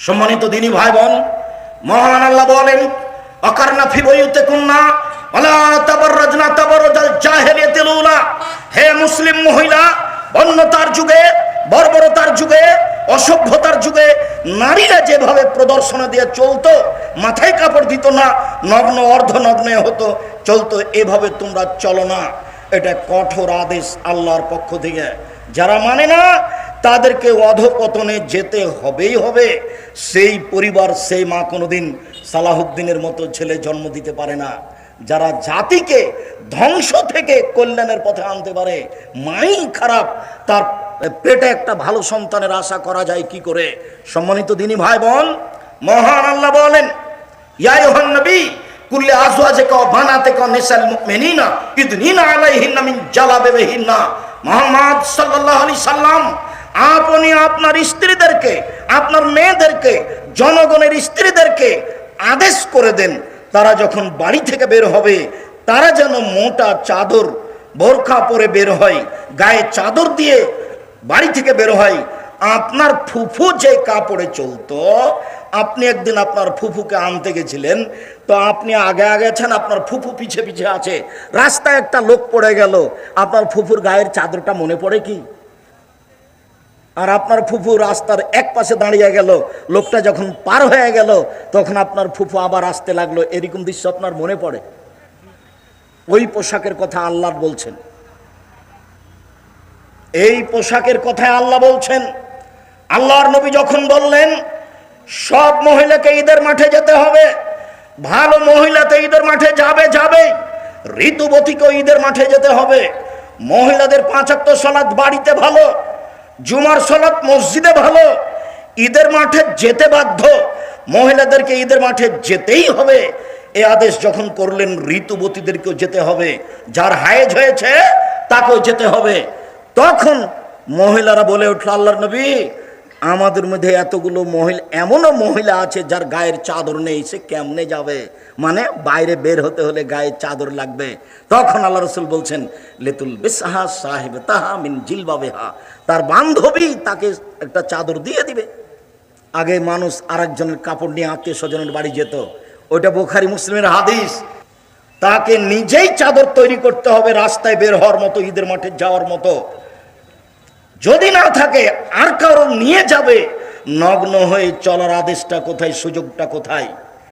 সম্মানিত দিনী ভাই বোন, মহান আল্লাহ বলেন, অকারনা ফি বুয়ুতিকুন্না ওয়ালা তাবাররাজনা তাবাররুজাল জাহিলিয়াতিল উলা। হে মুসলিম মহিলা, বন্যতার যুগে, বর্বরতার যুগে, অসভ্যতার যুগে নারীরা যেভাবে প্রদর্শন দিয়ে চলতো, মাথায় কাপড় দিত না, নগ্ন অর্ধনগ্নে হতো, চলতো, এভাবে তোমরা চলো না। এটা কঠোর আদেশ আল্লাহর পক্ষ থেকে। যারা মানে না তাদেরকে অধপতনে যেতে হবেই হবে। সেই পরিবার, সেই মা কোনোদিন সালাহুদ্দিনের মতো ছেলে জন্ম দিতে পারে না। যারা জাতিকে ধ্বংস থেকে কল্যাণের পথে আনতে পারে, মাই খারাপ, তার পেটে একটা ভালো সন্তানের আশা করা যায় কি করে? সম্মানিত দিনী ভাই বোন, মহান আল্লাহ বলেন, ইয়া আইয়ুহান নবী কুল্লি আজওয়াজিকা ওয়া বানাতিকা ওয়া নিসাল মুমিনিনা ইদনিনা আলাইহিন্না মিন জালাবিবিহিন্না। মুহাম্মদ সাল্লাল্লাহু আলাইহি সাল্লাম, আপনি আপনার স্ত্রীদেরকে, আপনার মেয়েদেরকে, জনগণের স্ত্রীদেরকে আদেশ করে দেন, তারা যখন বাড়ি থেকে বের হবে তারা যেন মোটা চাদর, বোরখা পরে বের হয়, গায়ে চাদর দিয়ে বাড়ি থেকে বের হয়। আপনার ফুফু যে কাপড়ে চলতো, আপনি একদিন আপনার ফুফুকে আনতে গেছিলেন, তো আপনি আগে আগে আছেন, আপনার ফুফু পিছে পিছে আছে, রাস্তায় একটা লোক পড়ে গেল, আপনার ফুফুর গায়ের চাদরটা মনে পড়ে কি? আর আপনার ফুফু রাস্তার এক পাশে দাঁড়িয়ে গেল, লোকটা যখন পার হয়ে গেল তখন আপনার ফুফু আবার আসতে লাগলো, এরকম দৃশ্য আপনার মনে পড়ে? ওই পোশাকের কথা আল্লাহ বলছেন, এই পোশাকের কথায় আল্লাহ বলছেন। আল্লাহর নবী যখন বললেন সব মহিলাকে ঈদের মাঠে যেতে হবে, ভালো মহিলাতে ঈদের মাঠে যাবে, ঋতুবতীকে ঈদের মাঠে যেতে হবে, মহিলাদের 5 ওয়াক্ত সালাত বাড়িতে ভালো, জুমার সালাত মসজিদে ভালো, ঈদের মাঠে যেতে বাধ্য, মহিলাদেরকে ঈদের মাঠে যেতেই হবে। এই আদেশ যখন করলেন, ঋতুবতীদেরকেও যেতে হবে, যার হায়েজ হয়েছে তাকেও যেতে হবে। তখন মহিলারা বলে উঠল, আল্লাহর নবী, আমাদের মধ্যে এতগুলো মহিলা, এমনও মহিলা আছে যার গায়ের চাদর নেই, সে কেমনে যাবে? মানে বাইরে বের হতে হলে গায়ের চাদর লাগবে। তখন আল্লাহ রাসূল বলছেন, লিতুল বিসহা সাহিবাতাহা মিন জিলবাবিহা, তার বান্ধবী তাকে একটা চাদর দিয়ে দিবে। আগে মানুষ আরেকজনের কাপড় নিয়ে আত্মীয় স্বজনের বাড়ি যেত, ওইটা বুখারী মুসলিমের হাদিস। তাকে নিজেই চাদর তৈরি করতে হবে রাস্তায় বের হওয়ার মতো, ঈদের মাঠে যাওয়ার মতো। যদি না থাকে আর কারো নিয়ে যাবে, নগ্ন হয়ে চলার আদেশটা কোথায়, সুযোগটা কোথায়?